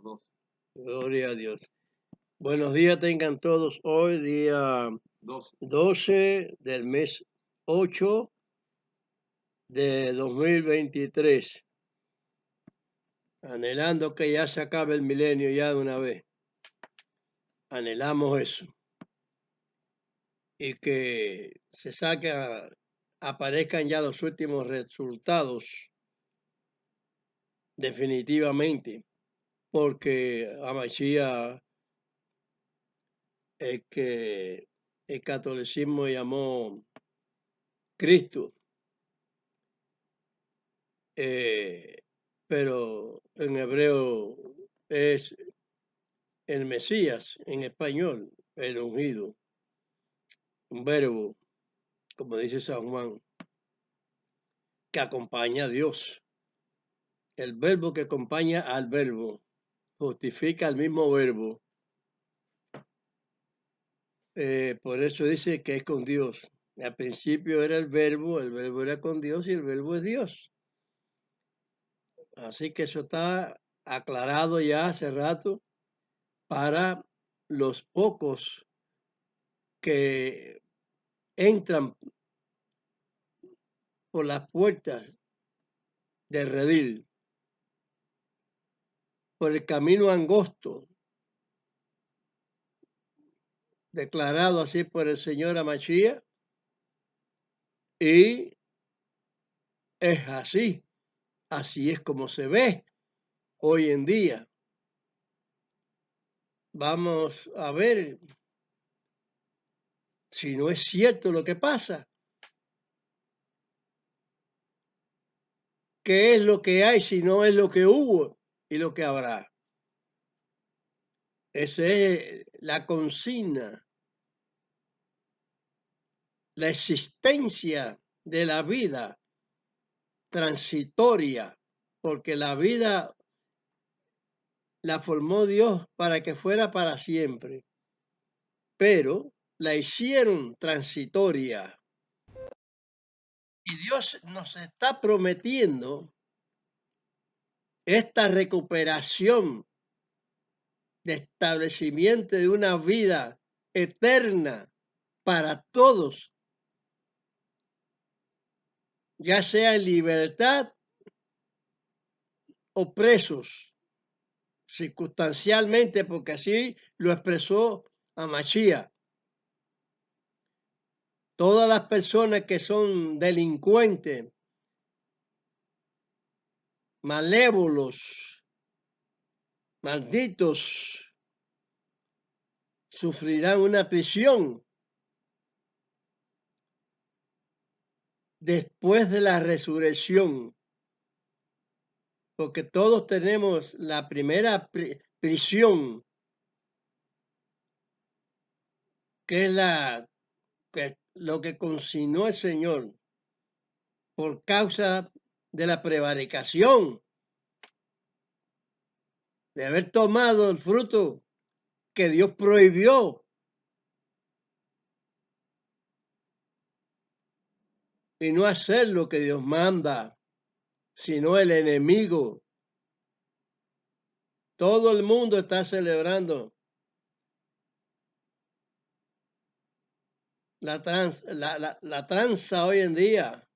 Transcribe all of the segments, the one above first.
2. Gloria a Dios. Buenos días tengan todos. Hoy día 12 del mes 8 de 2023. Anhelando que ya se acabe el milenio ya de una vez. Anhelamos eso. Y que se aparezcan ya los últimos resultados definitivamente. Porque a Mashiach es que el catolicismo llamó Cristo. Pero en hebreo es el Mesías, en español, el ungido, un verbo, como dice San Juan, que acompaña a Dios. El verbo que acompaña al verbo, justifica al mismo verbo. Por eso dice que es con Dios. Al principio era el verbo era con Dios y el verbo es Dios. Así que eso está aclarado ya hace rato para los pocos que entran por las puertas del redil, por el camino angosto, declarado así por el Señor Amachía, y es así es como se ve hoy en día. Vamos a ver si no es cierto lo que pasa. ¿Qué es lo que hay si no es lo que hubo y lo que habrá? Esa es la consigna, la existencia de la vida transitoria, porque la vida la formó Dios para que fuera para siempre, pero la hicieron transitoria. Y Dios nos está prometiendo esta recuperación de establecimiento de una vida eterna para todos, ya sea en libertad o presos, circunstancialmente, porque así lo expresó Amachía. Todas las personas que son delincuentes, malévolos, malditos, sufrirán una prisión después de la resurrección, porque todos tenemos la primera prisión, que es lo que consignó el Señor por causa de la prevaricación, de haber tomado el fruto que Dios prohibió. Y no hacer lo que Dios manda, sino el enemigo. Todo el mundo está celebrando la tranza hoy en día,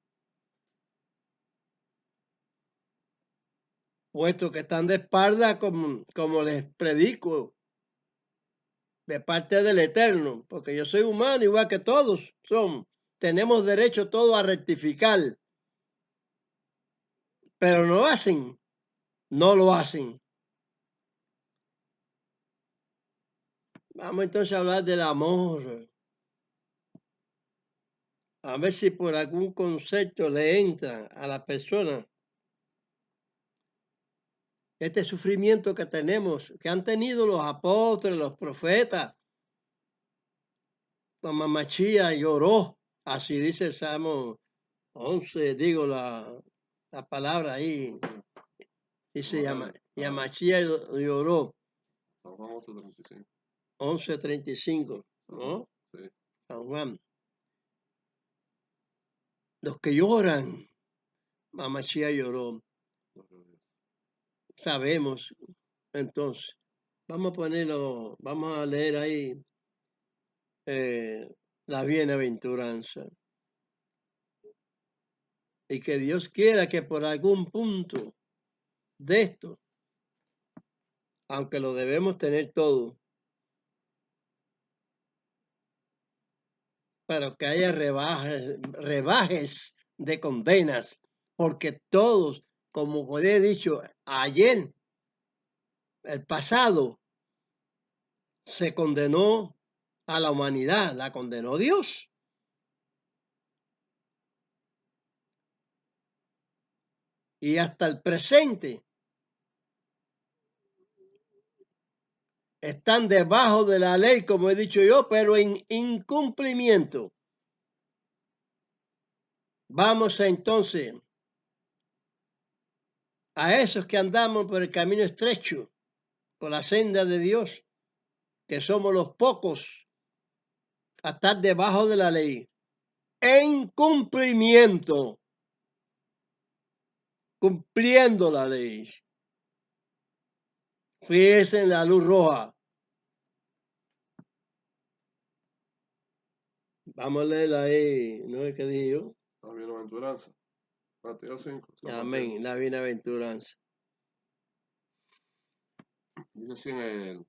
puesto que están de espalda como les predico, de parte del Eterno, porque yo soy humano igual que todos son. Tenemos derecho todos a rectificar, pero no lo hacen. Vamos entonces a hablar del amor. A ver si por algún concepto le entra a la persona este sufrimiento que tenemos, que han tenido los apóstoles, los profetas. Mamá Machía lloró, así dice el Salmo 11, digo la palabra ahí, dice Yamachía lloró. 11:35, ¿no? Sí. San Juan. Los que lloran, Mamá Chía lloró. Sabemos Entonces, vamos a leer ahí la bienaventuranza. Y que Dios quiera que por algún punto de esto, aunque lo debemos tener todo, pero que haya rebajes de condenas, porque todos, como he dicho ayer, el pasado se condenó a la humanidad, la condenó Dios. Y hasta el presente están debajo de la ley, como he dicho yo, pero en incumplimiento. Vamos entonces a esos que andamos por el camino estrecho, por la senda de Dios, que somos los pocos a estar debajo de la ley, en cumplimiento, cumpliendo la ley. Fíjense en la luz roja. Vamos a leerla ahí, ¿no es que dije yo? La bienaventuranza. Mateo 5. Amén, la bienaventuranza. Dice así en el...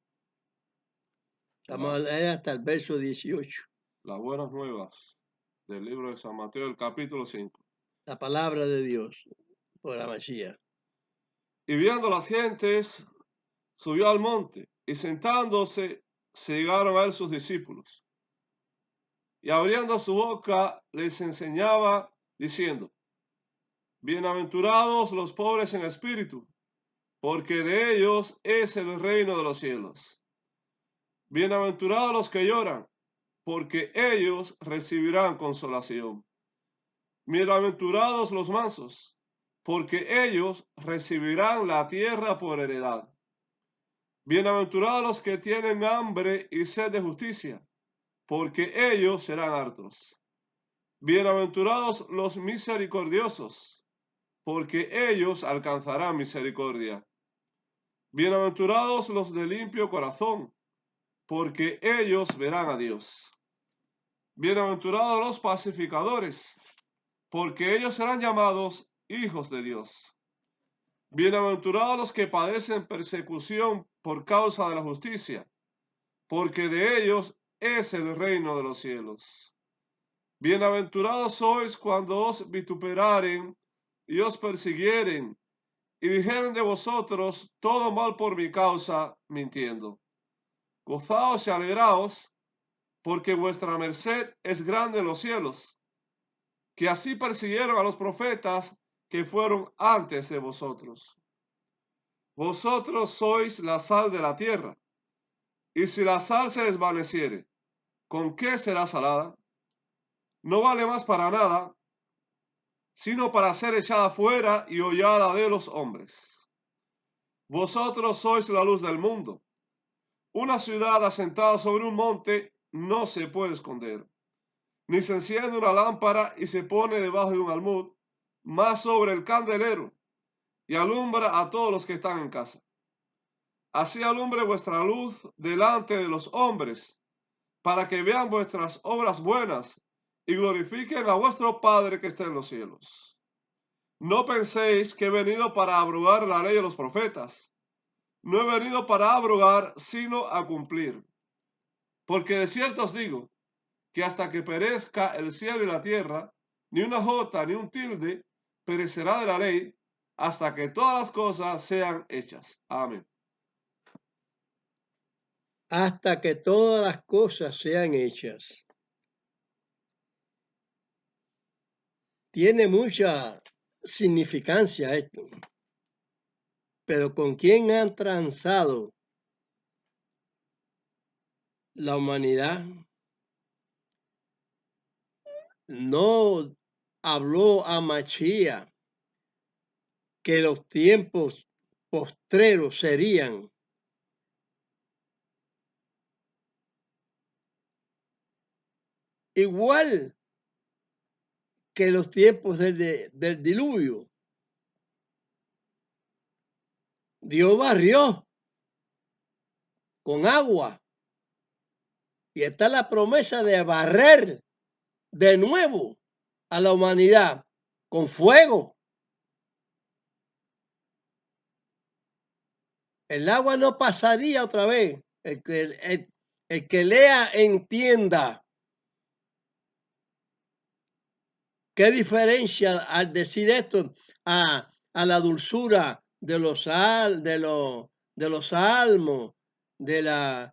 Vamos a leer hasta el verso 18. Las buenas nuevas del libro de San Mateo, el capítulo 5. La palabra de Dios por la Masía. Y viendo las gentes, subió al monte, y sentándose, se llegaron a él sus discípulos. Y abriendo su boca, les enseñaba, diciendo: Bienaventurados los pobres en espíritu, porque de ellos es el reino de los cielos. Bienaventurados los que lloran, porque ellos recibirán consolación. Bienaventurados los mansos, porque ellos recibirán la tierra por heredad. Bienaventurados los que tienen hambre y sed de justicia, porque ellos serán hartos. Bienaventurados los misericordiosos, porque ellos alcanzarán misericordia. Bienaventurados los de limpio corazón, porque ellos verán a Dios. Bienaventurados los pacificadores, porque ellos serán llamados hijos de Dios. Bienaventurados los que padecen persecución por causa de la justicia, porque de ellos es el reino de los cielos. Bienaventurados sois cuando os vituperaren y os persiguieren, y dijeren de vosotros todo mal por mi causa, mintiendo. Gozaos y alegraos, porque vuestra merced es grande en los cielos, que así persiguieron a los profetas que fueron antes de vosotros. Vosotros sois la sal de la tierra, y si la sal se desvaneciere, ¿con qué será salada? No vale más para nada, sino para ser echada fuera y hollada de los hombres. Vosotros sois la luz del mundo. Una ciudad asentada sobre un monte no se puede esconder, ni se enciende una lámpara y se pone debajo de un almud, mas sobre el candelero, y alumbra a todos los que están en casa. Así alumbre vuestra luz delante de los hombres, para que vean vuestras obras buenas y glorifiquen a vuestro Padre que está en los cielos. No penséis que he venido para abrogar la ley de los profetas. No he venido para abrogar, sino a cumplir. Porque de cierto os digo, que hasta que perezca el cielo y la tierra, ni una jota ni un tilde perecerá de la ley, hasta que todas las cosas sean hechas. Amén. Hasta que todas las cosas sean hechas. Tiene mucha significancia esto. Pero ¿con quién han transado la humanidad? No habló a Machía que los tiempos postreros serían igual que los tiempos del diluvio. Dios barrió con agua. Y está la promesa de barrer de nuevo a la humanidad con fuego. El agua no pasaría otra vez. El que lea entienda. ¿Qué diferencia al decir esto a la dulzura de los salmos, de las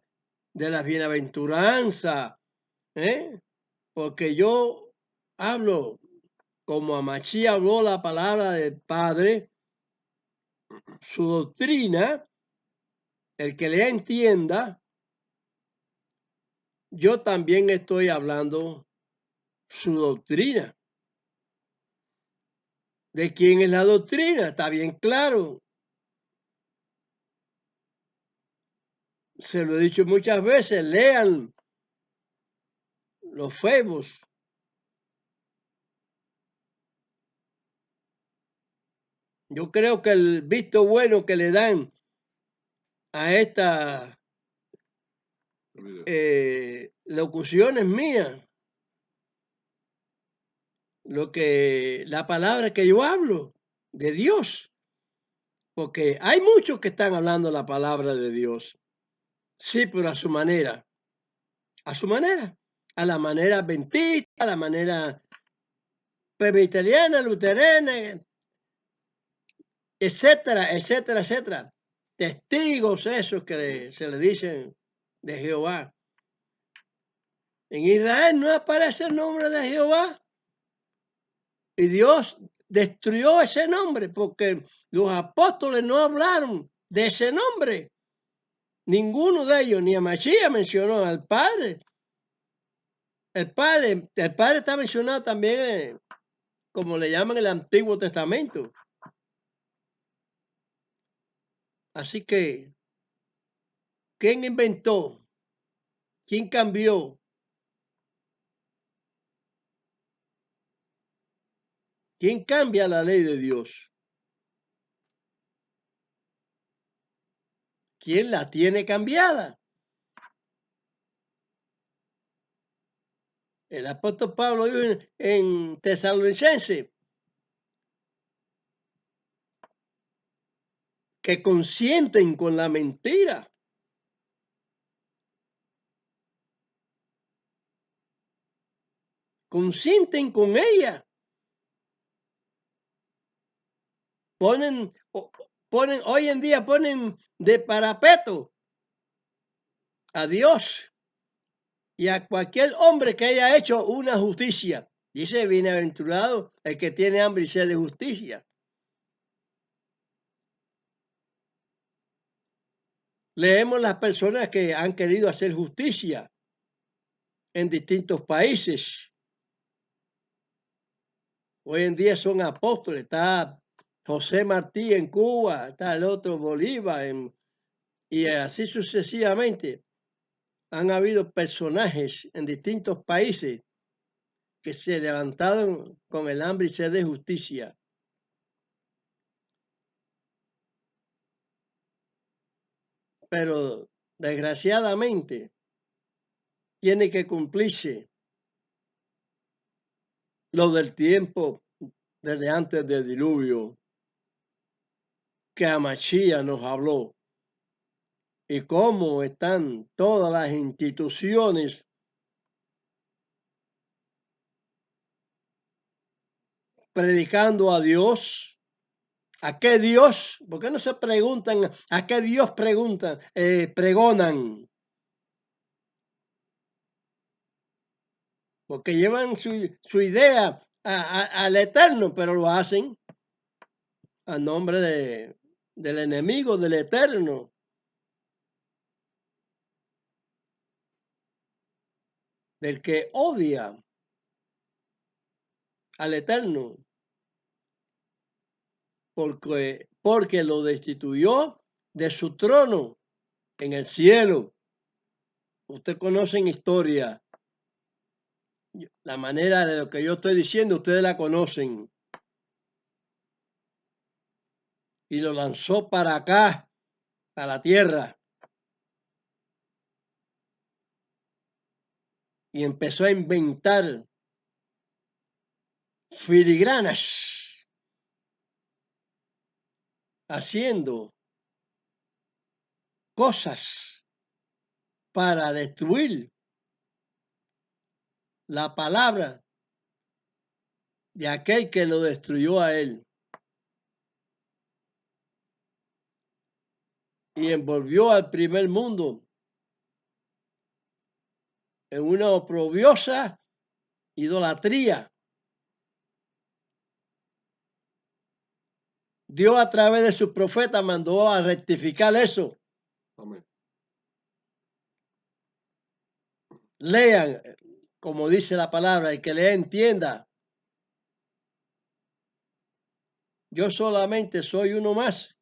bienaventuranzas? Porque yo hablo como Amachí habló la palabra del Padre, su doctrina, el que le entienda, yo también estoy hablando su doctrina. ¿De quién es la doctrina? Está bien claro. Se lo he dicho muchas veces, lean los Facebook. Yo creo que el visto bueno que le dan a estas locuciones mías, la palabra que yo hablo de Dios, porque hay muchos que están hablando la palabra de Dios, sí, pero a su manera, a la manera adventista, a la manera presbiteriana, luterana, etcétera, etcétera, etcétera. Testigos esos que se le dicen de Jehová. En Israel no aparece el nombre de Jehová. Y Dios destruyó ese nombre porque los apóstoles no hablaron de ese nombre. Ninguno de ellos, ni a Mashiach mencionó al Padre. El Padre está mencionado también, como le llaman el Antiguo Testamento. Así que, ¿quién inventó? ¿Quién cambió? ¿Quién cambia la ley de Dios? ¿Quién la tiene cambiada? El apóstol Pablo dijo en Tesalonicense que consienten con la mentira. Consienten con ella. Hoy en día ponen de parapeto a Dios y a cualquier hombre que haya hecho una justicia. Dice, bienaventurado el que tiene hambre y sed de justicia. Leemos las personas que han querido hacer justicia en distintos países. Hoy en día son apóstoles. Está José Martí en Cuba, está el otro Bolívar, y así sucesivamente. Han habido personajes en distintos países que se levantaron con el hambre y sed de justicia. Pero desgraciadamente tiene que cumplirse lo del tiempo desde antes del diluvio que Amachía nos habló y cómo están todas las instituciones predicando a Dios. ¿A qué Dios? ¿Por qué no se preguntan a qué Dios pregonan? Porque llevan su idea al Eterno, pero lo hacen a nombre del enemigo del Eterno. Del que odia al Eterno. Porque lo destituyó de su trono en el cielo. Usted conoce en historia. La manera de lo que yo estoy diciendo, ustedes la conocen. Y lo lanzó para acá, a la tierra. y empezó a inventar filigranas, haciendo cosas para destruir la palabra de aquel que lo destruyó a él. Y envolvió al primer mundo en una oprobiosa idolatría. Dios a través de sus profetas mandó a rectificar eso. Amén. Lean, como dice la palabra, el que lea entienda. Yo solamente soy uno más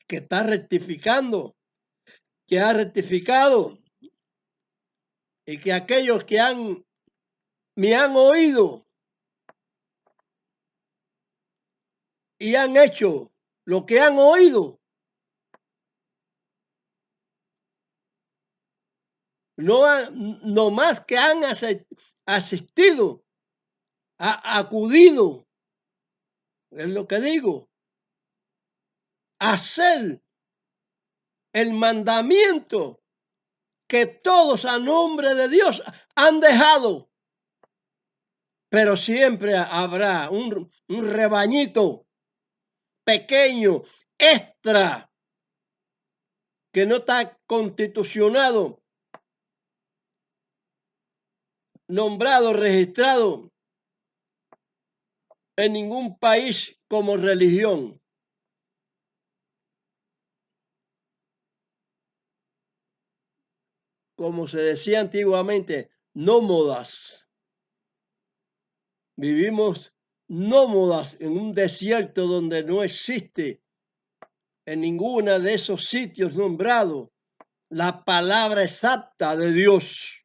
que está rectificando, que ha rectificado, y que aquellos que me han oído y han hecho lo que han oído, no más que han asistido, acudido, es lo que digo, a hacer el mandamiento que todos a nombre de Dios han dejado. Pero siempre habrá un rebañito pequeño, extra, que no está constitucionado, nombrado, registrado en ningún país como religión. Como se decía antiguamente, nómadas. Vivimos nómadas en un desierto donde no existe en ninguna de esos sitios nombrados la palabra exacta de Dios.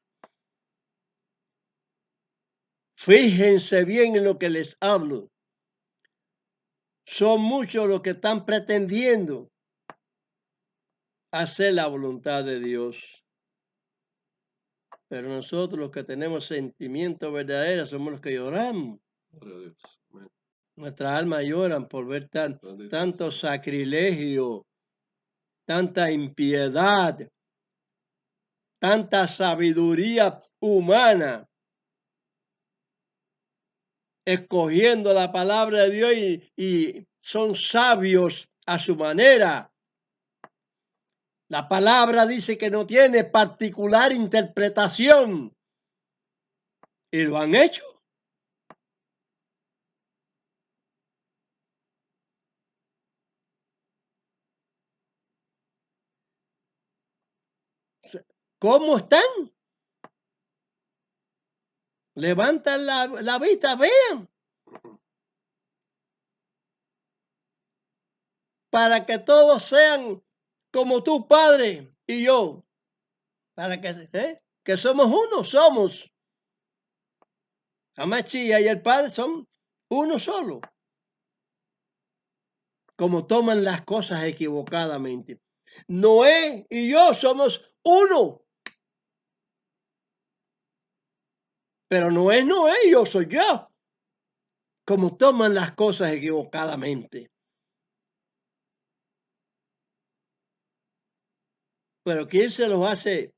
Fíjense bien en lo que les hablo. Son muchos los que están pretendiendo hacer la voluntad de Dios. Pero nosotros los que tenemos sentimientos verdaderos somos los que lloramos. Gloria a Dios. Amén. Nuestras almas lloran por ver tanto sacrilegio, tanta impiedad, tanta sabiduría humana, escogiendo la palabra de Dios y son sabios a su manera. La palabra dice que no tiene particular interpretación y lo han hecho. ¿Cómo están? Levantan la vista, vean. Para que todos sean como tu Padre y yo. Para que somos uno, somos. Amachía y el Padre son uno solo. Como toman las cosas equivocadamente. Noé y yo somos uno. Pero no es Noé, yo soy yo. Como toman las cosas equivocadamente. Pero ¿quién se los hace?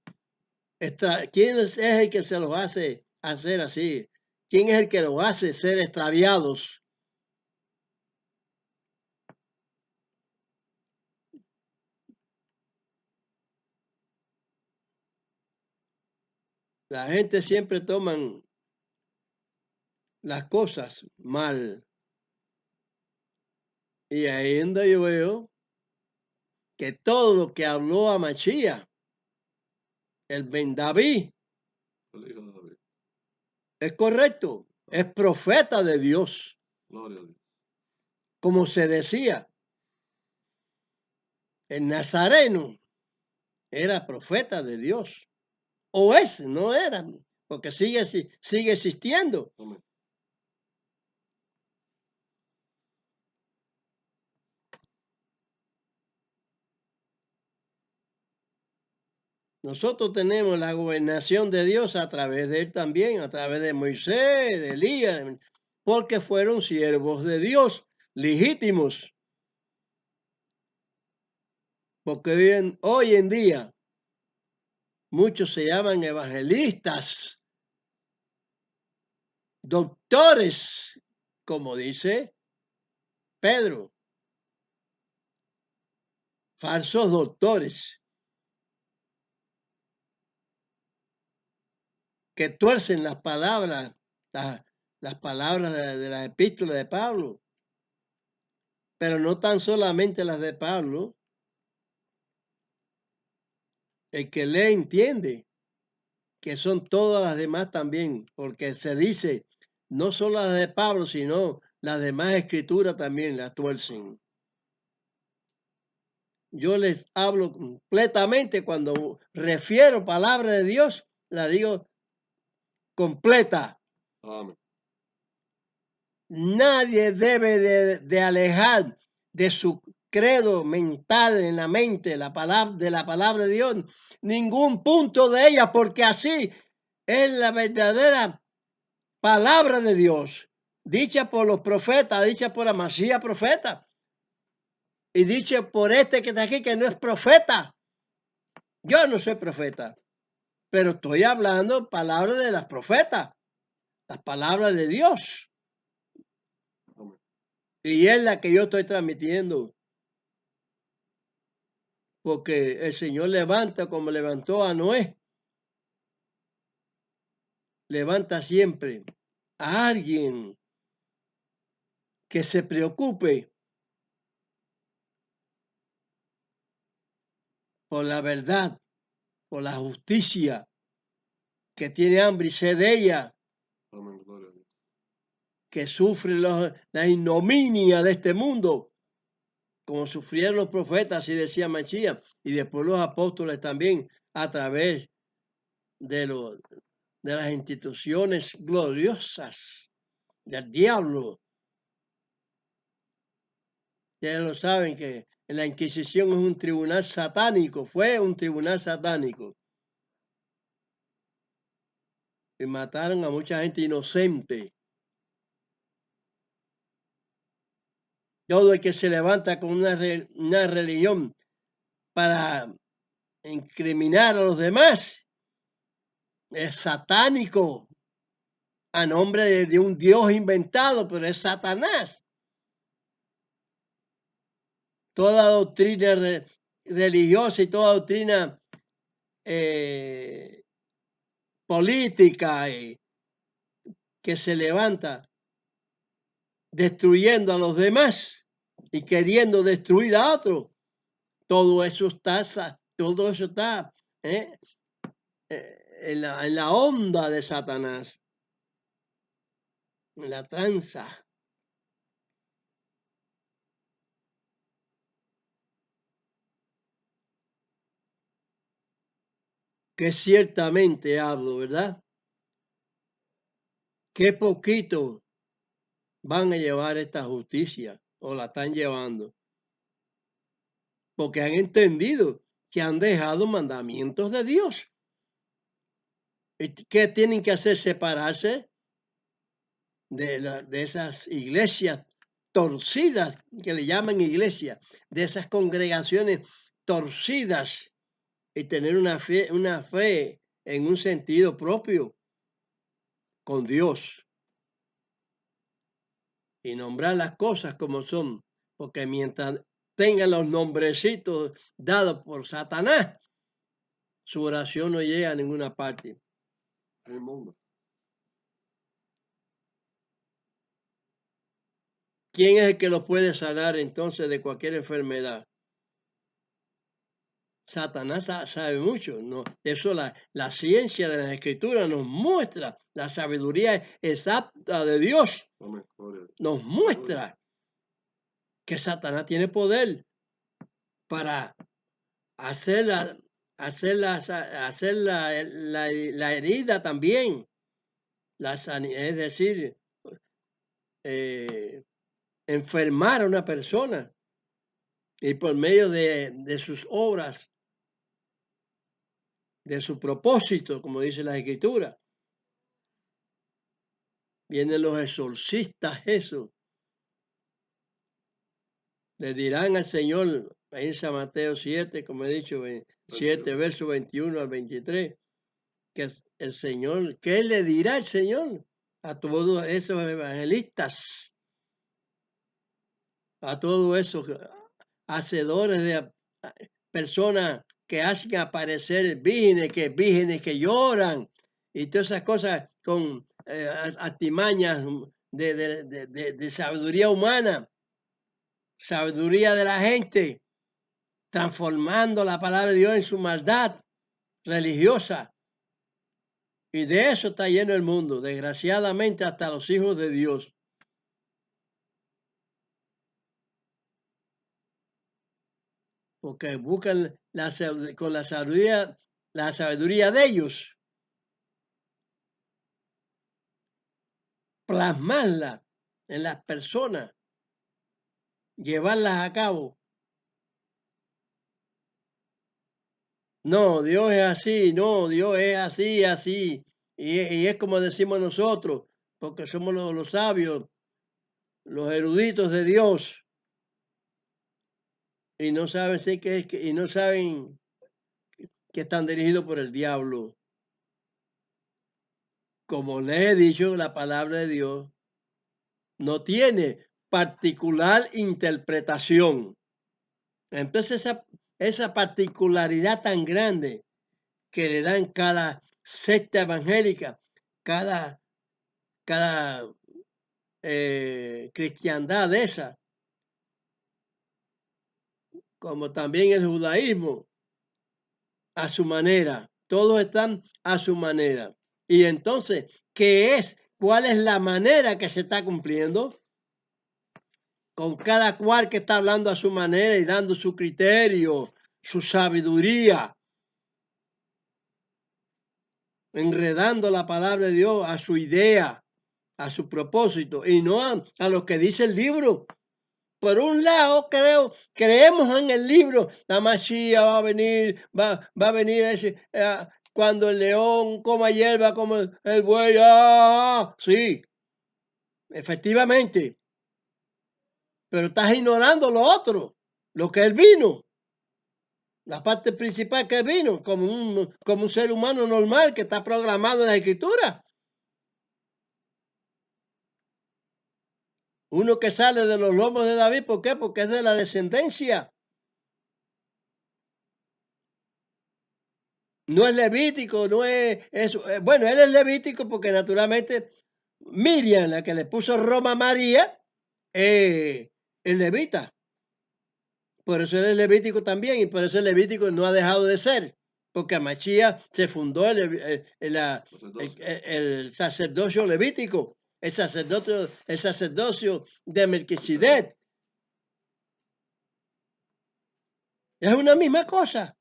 ¿Quién es el que se los hace hacer así? ¿Quién es el que los hace ser extraviados? La gente siempre toman las cosas mal. Y ahí es donde yo veo que todo lo que habló Amachía, el Ben David, El hijo de David. es correcto, es profeta de Dios. Gloria a Dios. Como se decía, el Nazareno era profeta de Dios. O es, no era, porque sigue existiendo. Amén. Nosotros tenemos la gobernación de Dios a través de él también, a través de Moisés, de Elías, porque fueron siervos de Dios legítimos. Porque hoy en día muchos se llaman evangelistas, doctores, como dice Pedro, falsos doctores, que tuercen las palabras, las palabras de la epístola de Pablo, pero no tan solamente las de Pablo. El que lee entiende que son todas las demás también, porque se dice, no solo las de Pablo, sino las demás escrituras también las tuercen. Yo les hablo completamente cuando refiero palabra de Dios, la digo completa. Amén. Nadie debe de alejar de su credo mental en la mente de la palabra de Dios ningún punto de ella, porque así es la verdadera palabra de Dios, dicha por los profetas, dicha por Amasías profeta, y dicha por este que está aquí que no es profeta. Yo no soy profeta, pero estoy hablando palabras de las profetas, las palabras de Dios. Amén. Y es la que yo estoy transmitiendo. Porque el Señor levanta como levantó a Noé. Levanta siempre a alguien que se preocupe por la verdad, por la justicia, que tiene hambre y sed de ella, Amén. Gloria a Dios. que sufre la ignominia de este mundo, como sufrieron los profetas, así decía Machías, y después los apóstoles también, a través de, de las instituciones gloriosas del diablo. Ustedes lo saben que la Inquisición es un tribunal satánico, fue un tribunal satánico. Y mataron a mucha gente inocente. Todo el que se levanta con una religión para incriminar a los demás es satánico, a nombre de un Dios inventado, pero es Satanás. Toda doctrina religiosa y toda doctrina política que se levanta destruyendo a los demás y queriendo destruir a otros, todo eso está en la onda de Satanás, en la tranza. Que ciertamente hablo, ¿verdad? Qué poquito van a llevar esta justicia o la están llevando. Porque han entendido que han dejado mandamientos de Dios. ¿Qué tienen que hacer? Separarse de esas iglesias torcidas, que le llaman iglesia, de esas congregaciones torcidas y tener una fe en un sentido propio con Dios y nombrar las cosas como son, porque mientras tengan los nombrecitos dados por Satanás, su oración no llega a ninguna parte. El mundo. ¿Quién es el que lo puede sanar entonces de cualquier enfermedad? Satanás sabe mucho, ¿no? Eso la ciencia de las escrituras nos muestra, la sabiduría exacta de Dios Amén. Gloria a Dios. nos muestra que Satanás tiene poder para hacer la herida también, es decir, enfermar a una persona y por medio de sus obras de su propósito, como dice la Escritura. Vienen los exorcistas, eso. Le dirán al Señor, ahí en San Mateo 7, como he dicho, 7, verso 21 al 23, que el Señor, ¿qué le dirá el Señor a todos esos evangelistas? A todos esos hacedores de personas que hacen aparecer vírgenes que lloran y todas esas cosas con artimañas de sabiduría humana, sabiduría de la gente, transformando la palabra de Dios en su maldad religiosa. Y de eso está lleno el mundo, desgraciadamente hasta los hijos de Dios. Porque buscan con la sabiduría de ellos, plasmarla en las personas, llevarlas a cabo. No, Dios es así, no, Dios es así, así. Y es como decimos nosotros, porque somos los sabios, los eruditos de Dios. Y no saben y no saben que están dirigidos por el diablo. Como les he dicho, la palabra de Dios no tiene particular interpretación. Entonces esa particularidad tan grande que le dan cada secta evangélica, cada cristiandad esa, como también el judaísmo, a su manera. Todos están a su manera. Y entonces, ¿qué es? ¿Cuál es la manera que se está cumpliendo? Con cada cual que está hablando a su manera y dando su criterio, su sabiduría, enredando la palabra de Dios a su idea, a su propósito, y no a lo que dice el libro. Por un lado, creemos en el libro, la Masía va a venir, va a venir cuando el león coma hierba como el buey, sí, efectivamente, pero estás ignorando lo otro, lo que él vino, la parte principal que vino, como un ser humano normal que está programado en la Escritura. Uno que sale de los lomos de David, ¿por qué? Porque es de la descendencia. No es levítico, no es eso. Bueno, él es levítico porque naturalmente Miriam, la que le puso Roma a María, es levita. Por eso él es levítico también y por eso el levítico no ha dejado de ser. Porque a Machía se fundó el sacerdocio levítico, el sacerdocio de Melquisedec. Es una misma cosa.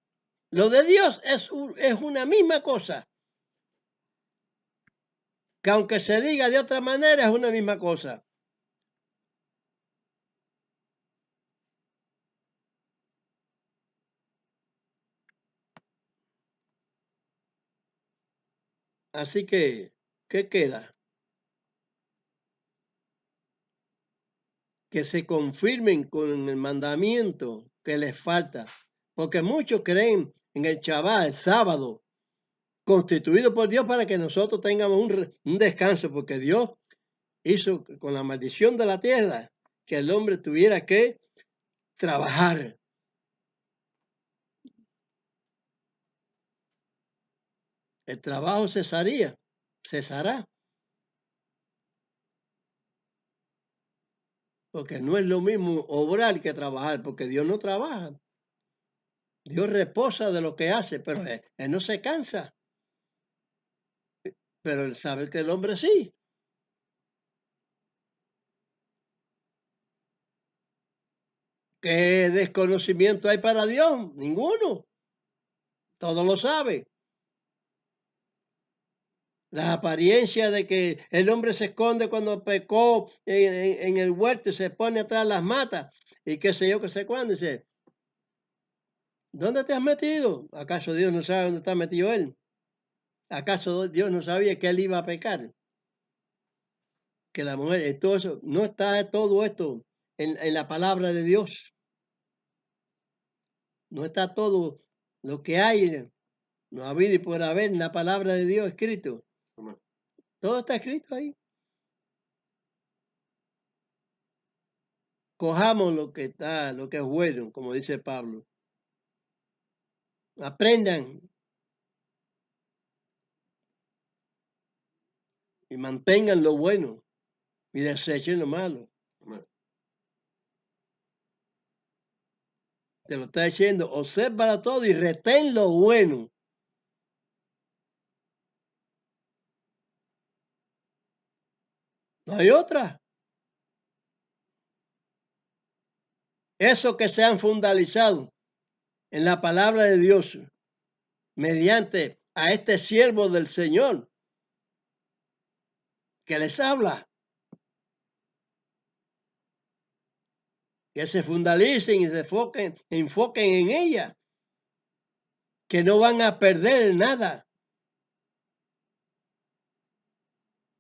Lo de Dios es una misma cosa. Que aunque se diga de otra manera, es una misma cosa. Así que, ¿qué queda? Que se confirmen con el mandamiento que les falta. Porque muchos creen en el Shabbat, el sábado, constituido por Dios para que nosotros tengamos un descanso, porque Dios hizo con la maldición de la tierra que el hombre tuviera que trabajar. El trabajo cesará. Porque no es lo mismo obrar que trabajar, porque Dios no trabaja. Dios reposa de lo que hace, pero él no se cansa. Pero él sabe que el hombre sí. ¿Qué desconocimiento hay para Dios? Ninguno. Todo lo sabe. La apariencia de que el hombre se esconde cuando pecó en el huerto y se pone atrás las matas y qué sé yo, qué sé cuándo. Dice, ¿Dónde te has metido? ¿Acaso Dios no sabe dónde está metido él? ¿Acaso Dios no sabía que él iba a pecar? Que la mujer, todo eso, no está todo esto en la palabra de Dios. No está todo lo que hay, no ha habido y por haber en la palabra de Dios escrito. Amén. Todo está escrito ahí. Cojamos lo que está, lo que es bueno, como dice Pablo. Aprendan y mantengan lo bueno y desechen lo malo. Amén. Te lo está diciendo, obsérvala todo y retén lo bueno. No hay otra. Eso que se han fundalizado en la palabra de Dios mediante a este siervo del Señor que les habla. Que se fundalicen y se enfoquen en ella. Que no van a perder nada.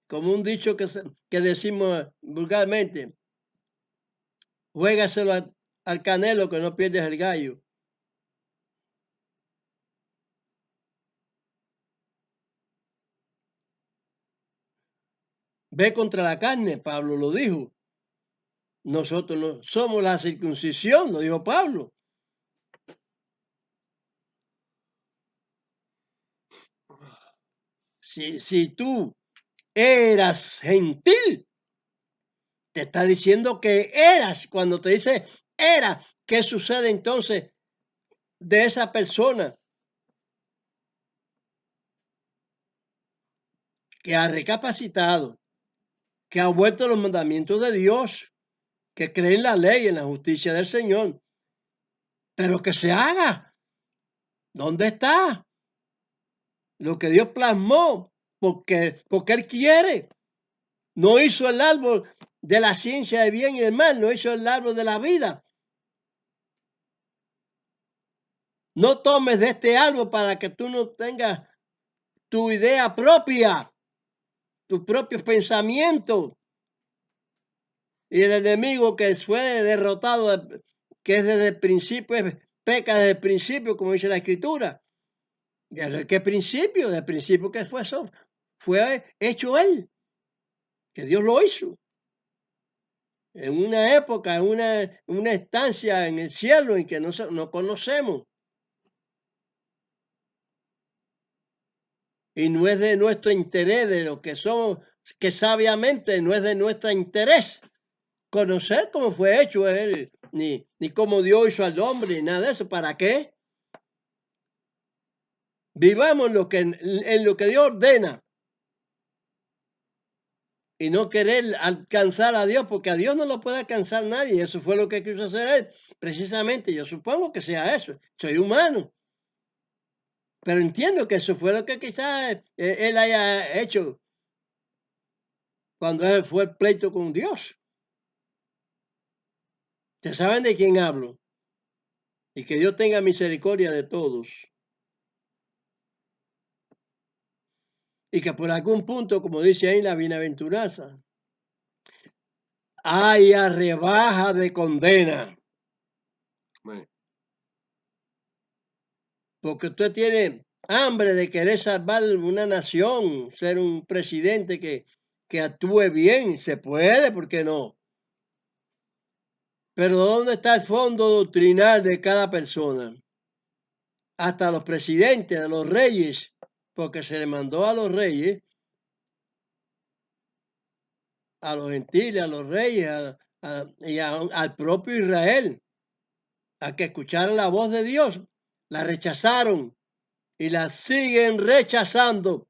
Como un dicho que decimos vulgarmente, juégaselo al canelo que no pierdes el gallo. Ve contra la carne, Pablo lo dijo. Nosotros no somos la circuncisión, lo dijo Pablo. Si tú eras gentil, te está diciendo que eras. Cuando te dice era, ¿qué sucede entonces de esa persona que ha recapacitado, que ha vuelto los mandamientos de Dios, que cree en la ley, en la justicia del Señor, pero que se haga? ¿Dónde está lo que Dios plasmó? Porque Él quiere. No hizo el árbol de la ciencia de bien y del mal, no hizo el árbol de la vida. No tomes de este árbol para que tú no tengas tu idea propia, tus propios pensamientos. Y el enemigo que fue derrotado, que es desde el principio, peca desde el principio, como dice la Escritura. ¿De qué principio? Del principio que fue eso. Fue hecho él, que Dios lo hizo. En una época, en una estancia en el cielo en que no conocemos. Y no es de nuestro interés, de lo que somos, que sabiamente no es de nuestro interés conocer cómo fue hecho él, ni cómo Dios hizo al hombre, ni nada de eso. ¿Para qué? Vivamos en lo que Dios ordena y no querer alcanzar a Dios, porque a Dios no lo puede alcanzar nadie. Eso fue lo que quiso hacer él, precisamente. Yo supongo que sea eso. Soy humano. Pero entiendo que eso fue lo que quizás él haya hecho cuando él fue el pleito con Dios. ¿Ustedes saben de quién hablo? Y que Dios tenga misericordia de todos. Y que por algún punto, como dice ahí la bienaventuranza, haya rebaja de condena. Amén. Porque usted tiene hambre de querer salvar una nación, ser un presidente que actúe bien. Se puede, ¿por qué no? Pero ¿dónde está el fondo doctrinal de cada persona? Hasta los presidentes, a los reyes, porque se le mandó a los reyes, a los gentiles, a los reyes y al propio Israel, a que escucharan la voz de Dios. La rechazaron y la siguen rechazando.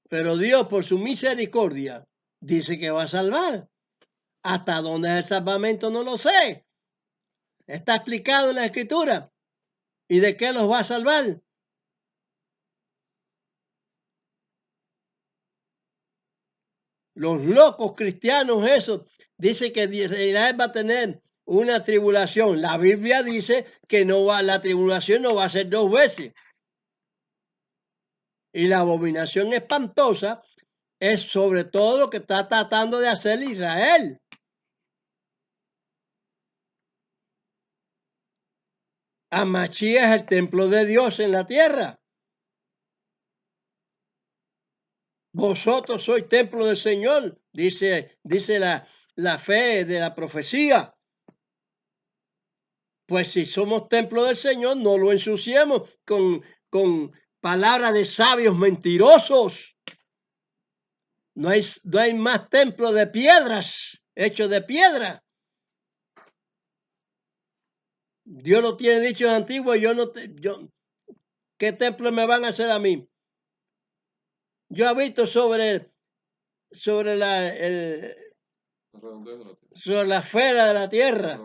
Pero Dios, por su misericordia, dice que va a salvar. ¿Hasta dónde es el salvamento? No lo sé. Está explicado en la Escritura. ¿Y de qué los va a salvar? Los locos cristianos, esos, dicen que Israel va a tener una tribulación. La Biblia dice que la tribulación no va a ser 2 veces. Y la abominación espantosa es sobre todo lo que está tratando de hacer Israel. Amachí es el templo de Dios en la tierra. Vosotros sois templo del Señor, dice la fe de la profecía. Pues si somos templo del Señor, no lo ensuciemos con palabras de sabios mentirosos. No hay más templo de piedras, hechos de piedra. Dios lo tiene dicho en antiguo, ¿qué templo me van a hacer a mí? Yo habito sobre la esfera de la tierra.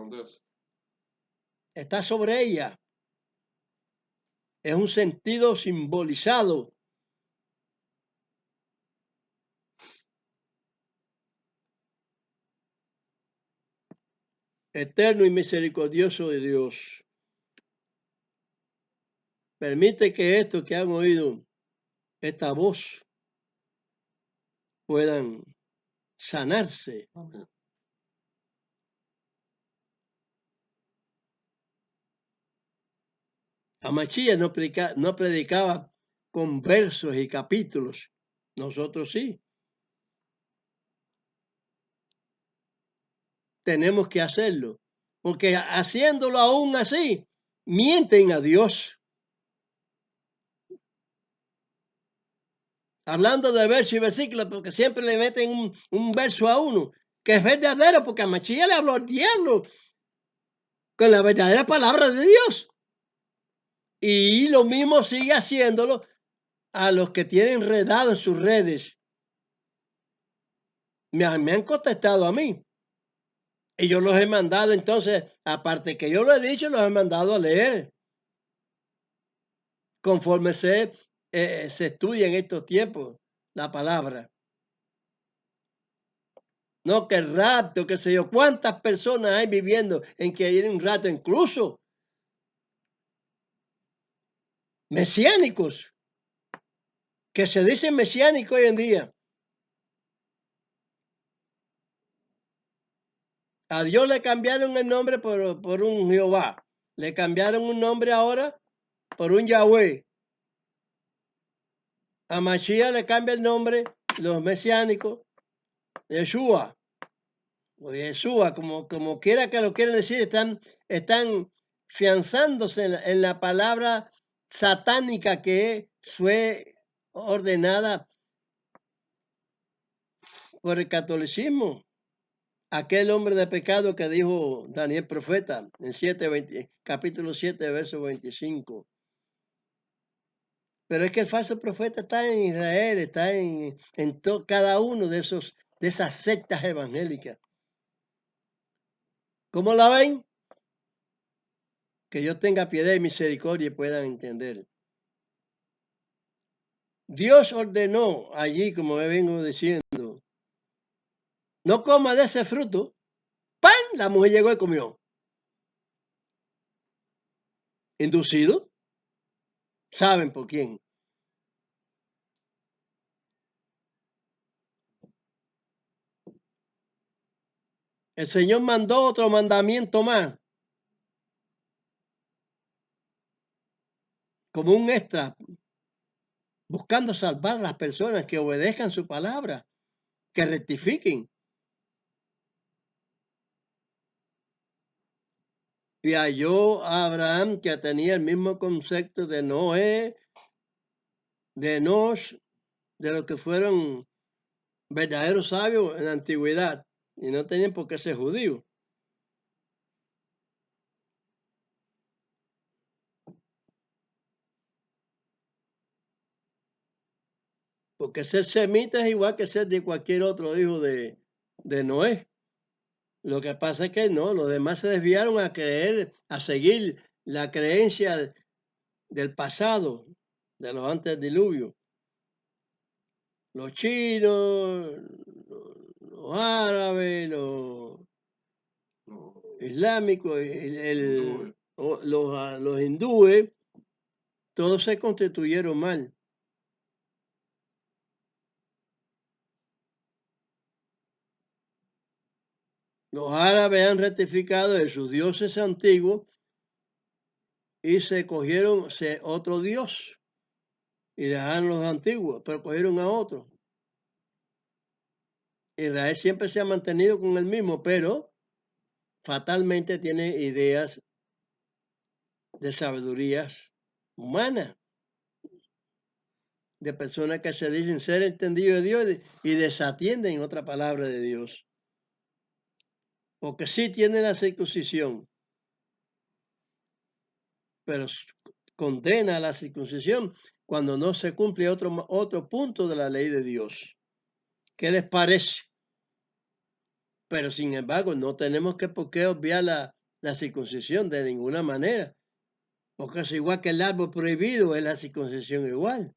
Está sobre ella. Es un sentido simbolizado. Eterno y misericordioso de Dios. Permite que estos que han oído esta voz puedan sanarse. Amén. Amachías no predicaba con versos y capítulos. Nosotros sí. Tenemos que hacerlo. Porque haciéndolo aún así, mienten a Dios. Hablando de verso y versículo, porque siempre le meten un verso a uno, que es verdadero, porque a Amachías le habló el diablo con la verdadera palabra de Dios. Y lo mismo sigue haciéndolo a los que tienen enredado en sus redes. Me han contestado a mí. Y yo los he mandado, entonces, aparte que yo lo he dicho, los he mandado a leer. Conforme se estudia en estos tiempos la palabra. No, que el rapto, qué sé yo. ¿Cuántas personas hay viviendo en que hay un rato, incluso mesiánicos, que se dicen mesiánicos hoy en día? A Dios le cambiaron el nombre por un Jehová. Le cambiaron un nombre ahora por un Yahweh. A Mashiach le cambia el nombre, los mesiánicos, Yeshua. O Yeshua, como quiera que lo quieran decir, están fianzándose en la palabra satánica que fue ordenada por el catolicismo. Aquel hombre de pecado que dijo Daniel profeta en capítulo 7, verso 25. Pero es que el falso profeta está en Israel, está en cada uno de esas sectas evangélicas. ¿Cómo la ven? Que Dios tenga piedad y misericordia y puedan entender. Dios ordenó allí, como me vengo diciendo, no coma de ese fruto. ¡Pam! La mujer llegó y comió. ¿Inducido? ¿Saben por quién? El Señor mandó otro mandamiento más, como un extra, buscando salvar a las personas que obedezcan su palabra, que rectifiquen. Y halló a Abraham que tenía el mismo concepto de Noé, de Enosh, de los que fueron verdaderos sabios en la antigüedad y no tenían por qué ser judíos. Porque ser semita es igual que ser de cualquier otro hijo de Noé. Lo que pasa es que no, los demás se desviaron a creer, a seguir la creencia del pasado, de los antes del diluvio. Los chinos, los árabes, islámicos, Hindúes. los hindúes, todos se constituyeron mal. Los árabes han rectificado de sus dioses antiguos y se cogieron otro dios y dejaron los antiguos, pero cogieron a otro. Israel siempre se ha mantenido con el mismo, pero fatalmente tiene ideas de sabidurías humanas, de personas que se dicen ser entendidos de Dios y desatienden otra palabra de Dios. Porque sí tienen la circuncisión, pero condena a la circuncisión cuando no se cumple otro punto de la ley de Dios. ¿Qué les parece? Pero sin embargo, no tenemos por qué obviar la circuncisión de ninguna manera, porque es igual que el árbol prohibido, es la circuncisión igual.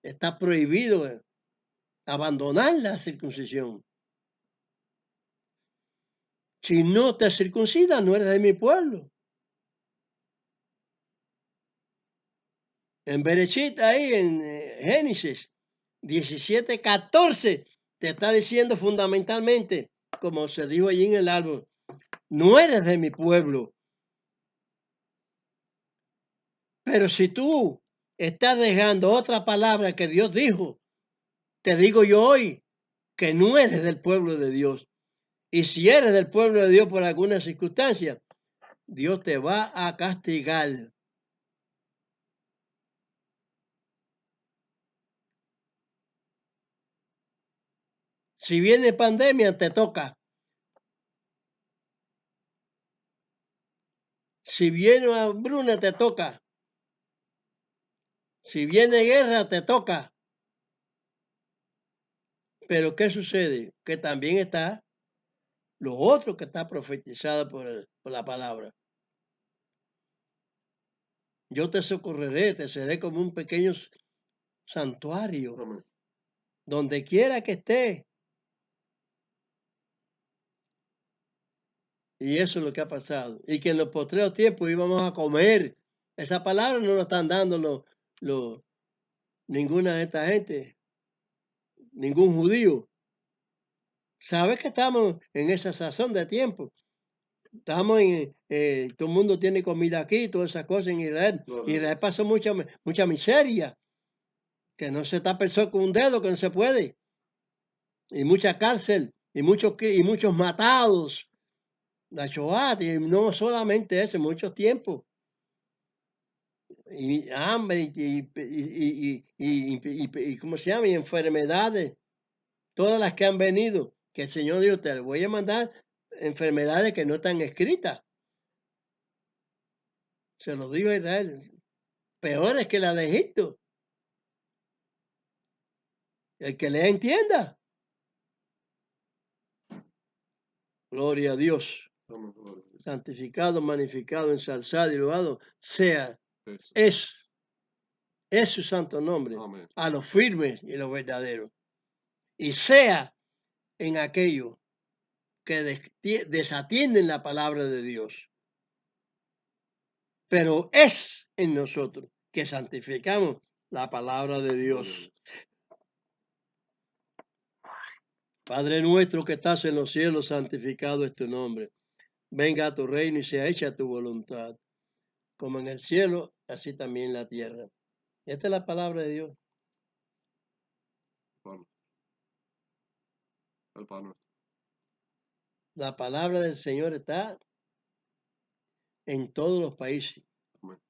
Está prohibido abandonar la circuncisión. Si no te circuncidas, no eres de mi pueblo. En Bereshit, ahí en Génesis 17:14, te está diciendo fundamentalmente, como se dijo allí en el árbol, no eres de mi pueblo. Pero si tú estás dejando otra palabra que Dios dijo, te digo yo hoy que no eres del pueblo de Dios. Y si eres del pueblo de Dios por alguna circunstancia, Dios te va a castigar. Si viene pandemia, te toca. Si viene hambruna, te toca. Si viene guerra, te toca. Pero ¿qué sucede? Que también está lo otro que está profetizado por la palabra. Yo te socorreré, te seré como un pequeño santuario, Amén. donde quiera que esté. Y eso es lo que ha pasado. Y que en los postreros tiempos íbamos a comer. Esa palabra no lo están dando ninguna de esta gente, ningún judío. Sabes que estamos en esa sazón de tiempo. Estamos todo el mundo tiene comida aquí, todas esas cosas en Israel. Israel pasó mucha miseria, que no se tapa el sol con un dedo, que no se puede. Y mucha cárcel, y muchos matados. La Shoah, y no solamente eso, mucho tiempo. Y hambre, y ¿cómo se llama? Y enfermedades, todas las que han venido, que el Señor dijo, te voy a mandar enfermedades que no están escritas. Se lo digo a Israel, peores que la de Egipto. El que lea entienda. Gloria a Dios. Amén, gloria a Dios. Santificado, magnificado, ensalzado y loado sea. Eso. Es su santo nombre. Amén. A los firmes y los verdaderos. Y sea en aquellos que desatienden la palabra de Dios. Pero es en nosotros que santificamos la palabra de Dios. Padre nuestro que estás en los cielos, santificado es tu nombre. Venga a tu reino y sea hecha tu voluntad, como en el cielo, así también en la tierra. Esta es la palabra de Dios. Bueno. El pan nuestro. La palabra del Señor está en todos los países. Amén.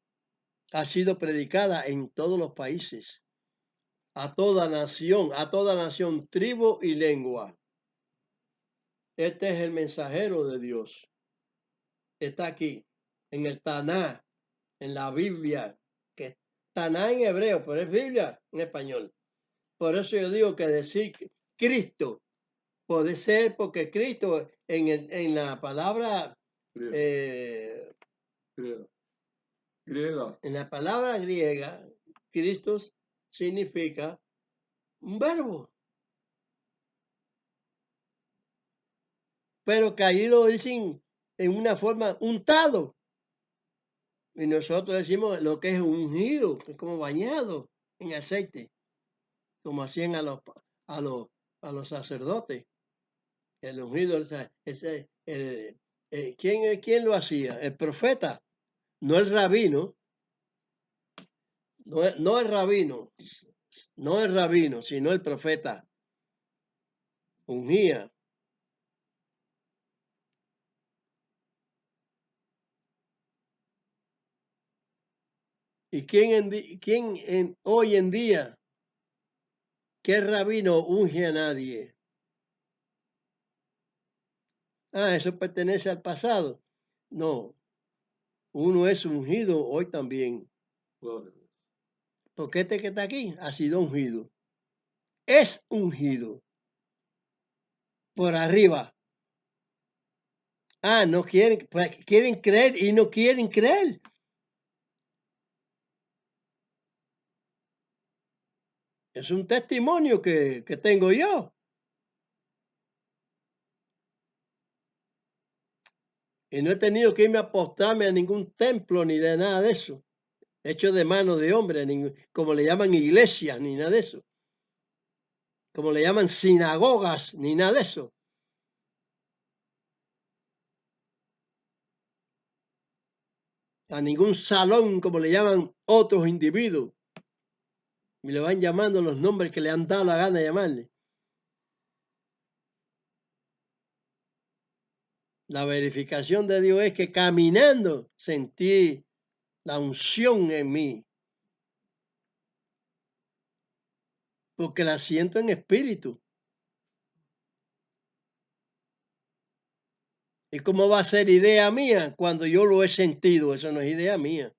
Ha sido predicada en todos los países, a toda nación, tribu y lengua. Este es el mensajero de Dios. Está aquí, en el Taná, en la Biblia, que Taná en hebreo, pero es Biblia en español. Por eso yo digo que decir Cristo puede ser porque Cristo en la palabra Griega. en la palabra griega, Cristo significa un verbo. pero que ahí lo dicen en una forma untado. Y nosotros decimos lo que es ungido, que es como bañado en aceite, como hacían a los sacerdotes. El ungido, ¿quién lo hacía? El profeta, no el rabino, no el rabino, no el rabino, sino el profeta. Ungía. ¿Y quién hoy en día, qué rabino unge a nadie? Ah, eso pertenece al pasado. No, uno es ungido hoy también. Gloria a Dios. Porque este que está aquí ha sido ungido. Es ungido. Por arriba. Ah, no quieren, pues, quieren creer y no quieren creer. Es un testimonio que tengo yo. Y no he tenido que irme a postrarme a ningún templo ni de nada de eso. Hecho de mano de hombre, como le llaman iglesias, ni nada de eso. Como le llaman sinagogas, ni nada de eso. A ningún salón, como le llaman otros individuos. Y le van llamando los nombres que le han dado la gana de llamarle. La verificación de Dios es que caminando sentí la unción en mí. Porque la siento en espíritu. ¿Y cómo va a ser idea mía cuando yo lo he sentido? Eso no es idea mía.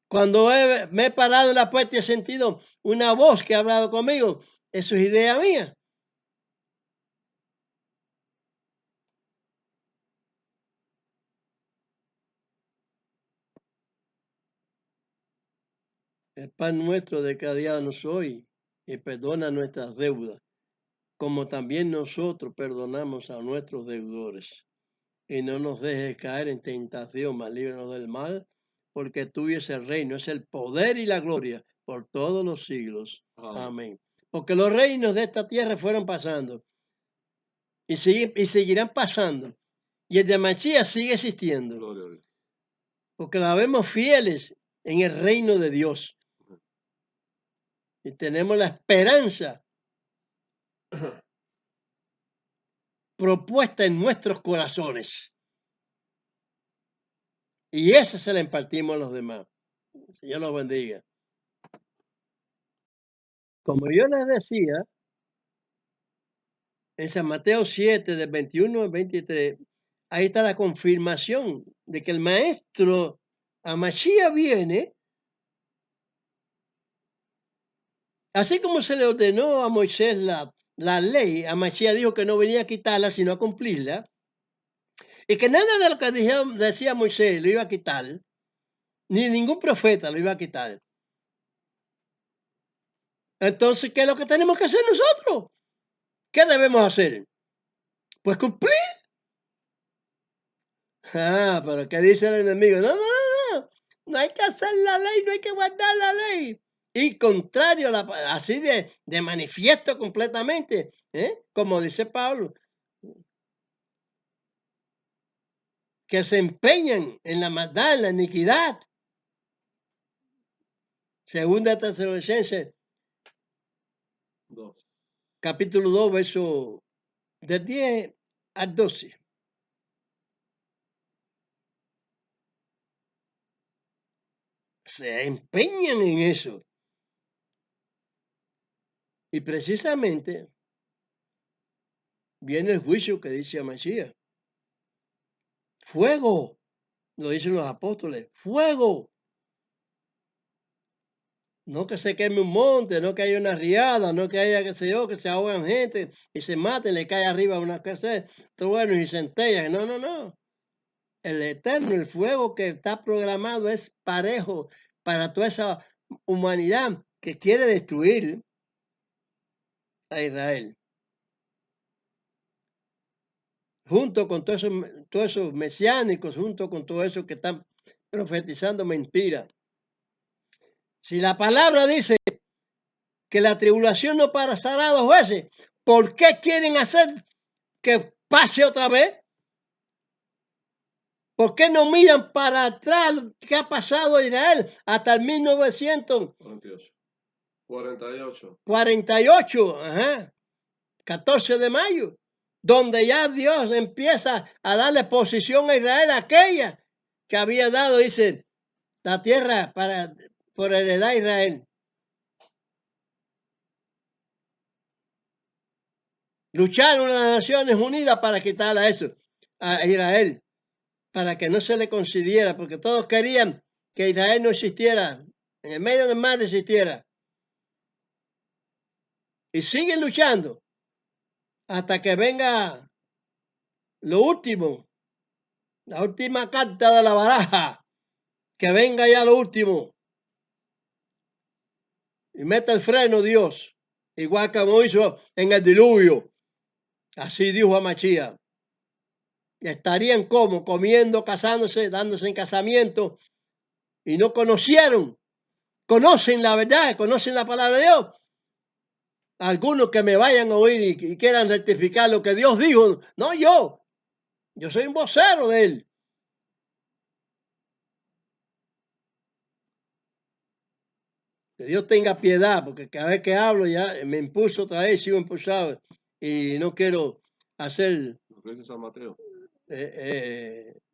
Cuando me he parado en la puerta y he sentido una voz que ha hablado conmigo, eso es idea mía. El pan nuestro de cada día nos hoy y perdona nuestras deudas, como también nosotros perdonamos a nuestros deudores. Y no nos dejes caer en tentación, mas líbranos del mal, porque tuyo es el reino, es el poder y la gloria por todos los siglos. Amén. Porque los reinos de esta tierra fueron pasando y seguirán pasando. Y el de Mashiach sigue existiendo. Gloria a Dios. Porque la vemos fieles en el reino de Dios. Y tenemos la esperanza propuesta en nuestros corazones. Y esa se la impartimos a los demás. El Señor los bendiga. Como yo les decía, en San Mateo 7, del 21 al 23, ahí está la confirmación de que el maestro Amashiach viene, así como se le ordenó a Moisés la ley, Amashiach dijo que no venía a quitarla, sino a cumplirla, y que nada de lo que decía Moisés lo iba a quitar, ni ningún profeta lo iba a quitar. Entonces, ¿qué es lo que tenemos que hacer nosotros? ¿Qué debemos hacer? Pues cumplir. Ah, pero ¿qué dice el enemigo? No, no, no, no. No hay que hacer la ley, no hay que guardar la ley. Y contrario, así de manifiesto completamente, como dice Pablo, que se empeñan en la maldad, en la iniquidad. Segunda Tesalonicenses, capítulo 2, verso del 10 al 12. Se empeñan en eso. Y precisamente viene el juicio que dice a Mashiach. Fuego, lo dicen los apóstoles, fuego. No que se queme un monte, no que haya una riada, no que haya, qué sé yo, que se ahogan gente y se maten, le cae arriba una casa, truenos y centellas. No, no, no. El eterno, el fuego que está programado es parejo para toda esa humanidad que quiere destruir a Israel. junto con todos esos mesiánicos, junto con todos esos que están profetizando mentiras. Si la palabra dice que la tribulación no pasará 2 veces, ¿por qué quieren hacer que pase otra vez? ¿Por qué no miran para atrás qué ha pasado a Israel hasta el 1948? 48. Ajá, 14 de mayo, donde ya Dios empieza a darle posición a Israel, aquella que había dado, dice, la tierra por heredad a Israel. Lucharon las Naciones Unidas para quitarle eso a Israel, para que no se le concediera, porque todos querían que Israel no existiera, en el medio del mar no existiera. Y siguen luchando hasta que venga lo último, la última carta de la baraja, que venga ya lo último. Y meta el freno Dios, igual como hizo en el diluvio. Así dijo a Machía. Estarían como comiendo, casándose, dándose en casamiento y no conocieron. Conocen la verdad, conocen la palabra de Dios. Algunos que me vayan a oír y quieran rectificar lo que Dios dijo, no yo. Yo soy un vocero de Él. Que Dios tenga piedad, porque cada vez que hablo ya me impulso otra vez, sigo impulsado y no quiero hacer San Mateo.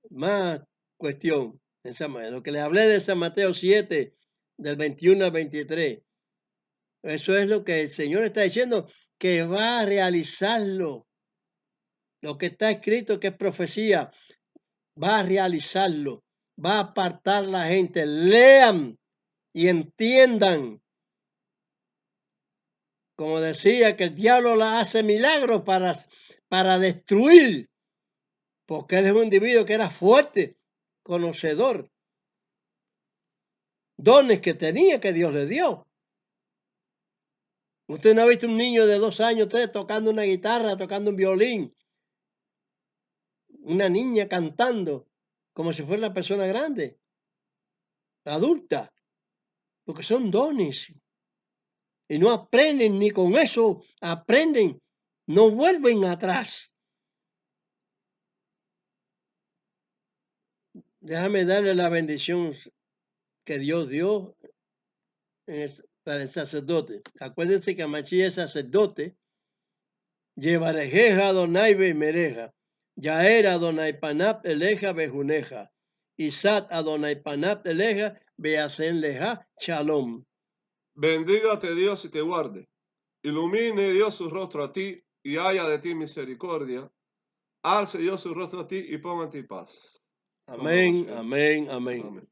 más cuestión. Lo que le hablé de San Mateo 7, del 21 al 23. Eso es lo que el Señor está diciendo, que va a realizarlo. Lo que está escrito, que es profecía, va a realizarlo. Va a apartar la gente. Lean y entiendan. Como decía, que el diablo la hace milagros para destruir, porque él es un individuo que era fuerte, conocedor, dones que tenía que Dios le dio. Usted no ha visto un niño de 2 años, 3, tocando una guitarra, tocando un violín, una niña cantando como si fuera una persona grande, adulta, porque son dones. Y no aprenden ni con eso, aprenden, no vuelven atrás. Déjame darle la bendición que Dios dio para el sacerdote. Acuérdense que Machí es sacerdote. Llevarejeja Adonai Bemereja. Yaer Adonai Panap Eleja Bejuneja. Isat Adonai Panap Eleja Beasen Leja Shalom. Bendígate Dios y te guarde. Ilumine Dios su rostro a ti y haya de ti misericordia. Alce Dios su rostro a ti y ponga en ti paz. Amén, amén, amén. Amén.